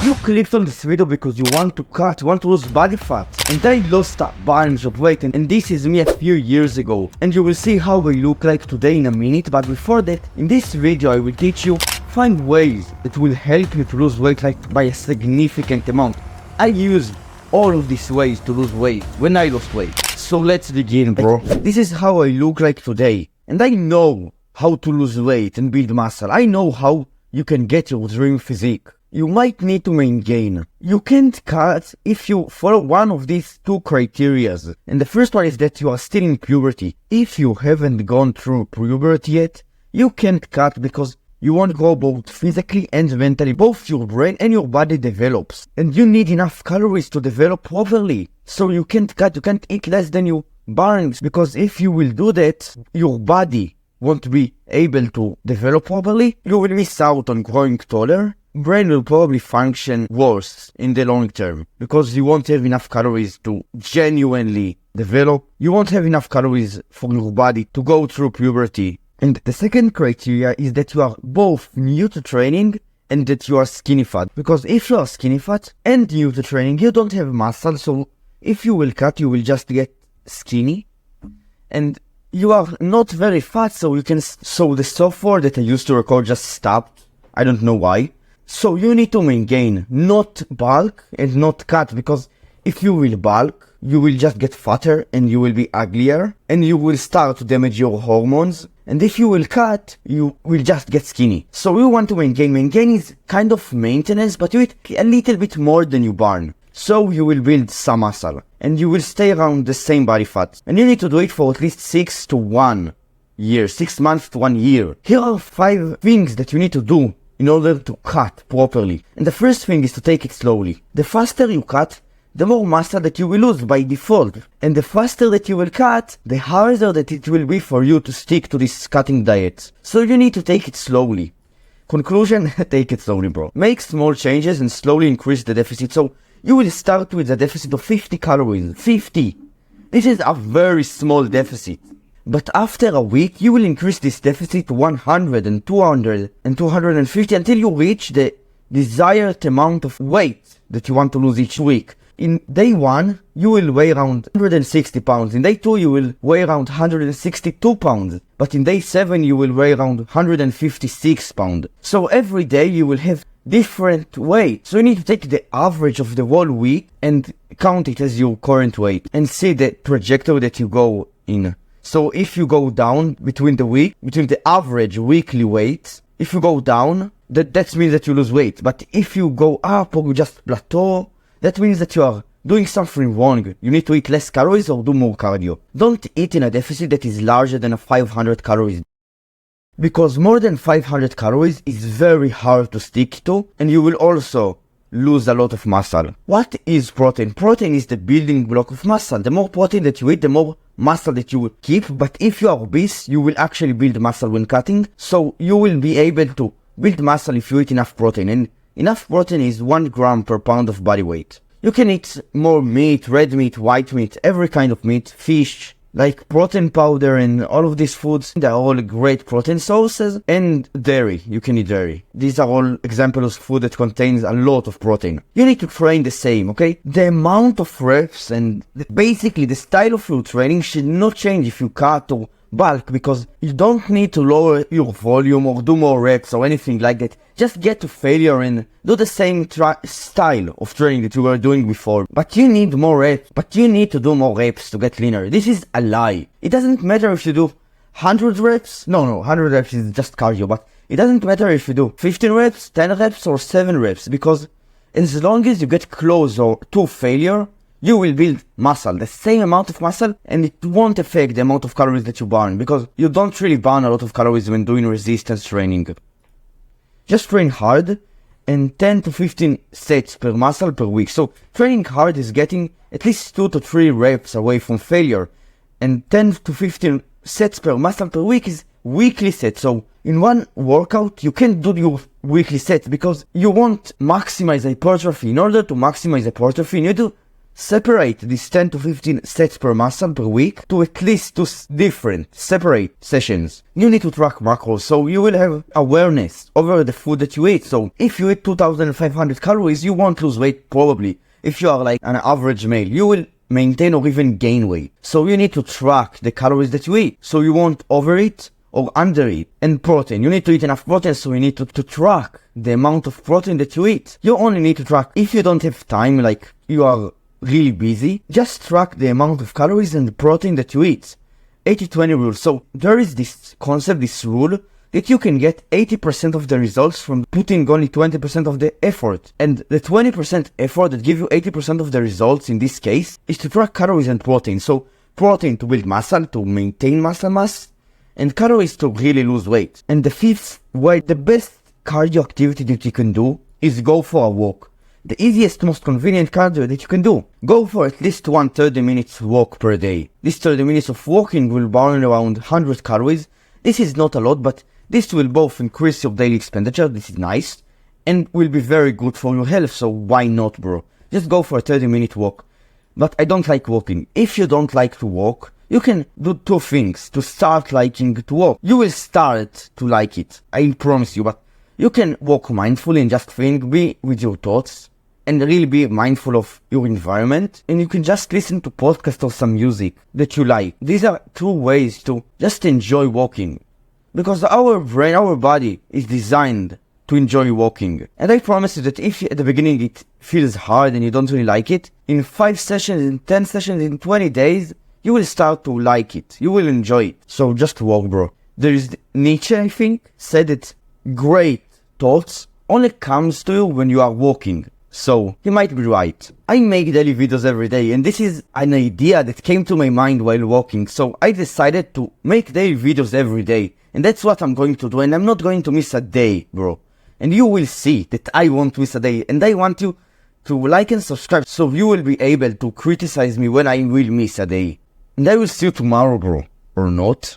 You clicked on this video because you want to cut, you want to lose body fat. And I lost a bunch of weight, and this is me a few years ago. And you will see how I look like today in a minute, but before that, in this video I will teach you 5 ways that will help you to lose weight like by a significant amount. I used all of these ways to lose weight when I lost weight. So let's begin, bro. This is how I look like today. And I know how to lose weight and build muscle. I know how you can get your dream physique. You might need to maintain. You can't cut if you follow one of these 2 criterias. And the first one is that you are still in puberty. If you haven't gone through puberty yet, you can't cut because you won't grow both physically and mentally. Both your brain and your body develops. And you need enough calories to develop properly. So you can't cut, you can't eat less than you burn. Because if you will do that, your body won't be able to develop properly. You will miss out on growing taller. Brain will probably function worse in the long term because you won't have enough calories to genuinely develop. You won't have enough calories for your body to go through puberty. And the second criteria is that you are both new to training and that you are skinny fat. Because if you are skinny fat and new to training, you don't have muscle. So if you will cut, you will just get skinny. And you are not very fat, so you can... So the software that I used to record just stopped. I don't know why. So you need to maintain, not bulk and not cut, because if you will bulk, you will just get fatter and you will be uglier and you will start to damage your hormones. And if you will cut, you will just get skinny. So you want to maintain. Maintain is kind of maintenance, but you eat a little bit more than you burn. So you will build some muscle and you will stay around the same body fat. And you need to do it for at least 6 to 1 year, 6 months to 1 year. Here are 5 things that you need to do in order to cut properly. And the first thing is to take it slowly. The faster you cut, the more muscle that you will lose by default. And the faster that you will cut, the harder that it will be for you to stick to this cutting diet. So you need to take it slowly. Conclusion, take it slowly, bro. Make small changes and slowly increase the deficit. So you will start with a deficit of 50 calories. 50! This is a very small deficit. But after a week, you will increase this deficit to 100 and 200 and 250 until you reach the desired amount of weight that you want to lose each week. In day 1, you will weigh around 160 pounds. In day 2, you will weigh around 162 pounds. But in day 7, you will weigh around 156 pounds. So every day you will have different weight. So you need to take the average of the whole week and count it as your current weight and see the trajectory that you go in. So if you go down between the average weekly weight, if you go down, that means that you lose weight. But if you go up or you just plateau, that means that you are doing something wrong. You need to eat less calories or do more cardio. Don't eat in a deficit that is larger than 500 calories. Because more than 500 calories is very hard to stick to, and you will also lose a lot of muscle. What is protein? Protein is the building block of muscle. The more protein that you eat, the more muscle that you will keep. But if you are obese, you will actually build muscle when cutting. So you will be able to build muscle if you eat enough protein. And enough protein is 1 gram per pound of body weight. You can eat more meat, red meat, white meat, every kind of meat, fish, like protein powder and all of these foods. They are all great protein sources. And dairy, you can eat dairy. These are all examples of food that contains a lot of protein. You need to train the same, okay? The amount of reps and basically the style of your training should not change if you cut or bulk, because you don't need to lower your volume or do more reps or anything like that. Just get to failure and do the same style of training that you were doing before. But you need more reps. But you need to do more reps to get leaner. This is a lie. It doesn't matter if you do 100 reps. No, 100 reps is just cardio. But it doesn't matter if you do 15 reps, 10 reps or 7 reps. Because as long as you get closer to failure, you will build muscle, the same amount of muscle, and it won't affect the amount of calories that you burn, because you don't really burn a lot of calories when doing resistance training. Just train hard, and 10 to 15 sets per muscle per week. So training hard is getting at least 2 to 3 reps away from failure, and 10 to 15 sets per muscle per week is weekly sets. So in one workout, you can't do your weekly sets because you won't maximize hypertrophy. In order to maximize hypertrophy, you need to separate these 10 to 15 sets per muscle per week to at least 2 different separate sessions. You need to track macros, so you will have awareness over the food that you eat. So if you eat 2500 calories, you won't lose weight probably. If you are like an average male, you will maintain or even gain weight. So you need to track the calories that you eat, so you won't overeat or undereat. And protein, you need to eat enough protein, so you need to track the amount of protein that you eat. You only need to track if you don't have time, like you are really busy, just track the amount of calories and the protein that you eat. 80-20 rule. So there is this concept, this rule, that you can get 80% of the results from putting only 20% of the effort. And the 20% effort that give you 80% of the results in this case is to track calories and protein. So protein to build muscle, to maintain muscle mass, and calories to really lose weight. And the fifth way, the best cardio activity that you can do is go for a walk. The easiest, most convenient cardio that you can do. Go for at least 30 minutes walk per day. This 30 minutes of walking will burn around 100 calories. This is not a lot, but this will both increase your daily expenditure, this is nice, and will be very good for your health, so why not, bro? Just go for a 30-minute walk. But I don't like walking. If you don't like to walk, you can do 2 things to start liking to walk. You will start to like it, I promise you, but you can walk mindfully and just think, be with your thoughts, and really be mindful of your environment, and you can just listen to podcasts or some music that you like. These are 2 ways to just enjoy walking. Because our brain, our body is designed to enjoy walking. And I promise you that if at the beginning it feels hard and you don't really like it, in 5 sessions, in 10 sessions, in 20 days, you will start to like it. You will enjoy it. So just walk, bro. There is Nietzsche, I think, said that great thoughts only comes to you when you are walking. So he might be right. I make daily videos every day, and this is an idea that came to my mind while walking. So I decided to make daily videos every day. And that's what I'm going to do, and I'm not going to miss a day, bro. And you will see that I won't miss a day, and I want you to like and subscribe so you will be able to criticize me when I will miss a day. And I will see you tomorrow, bro. Or not.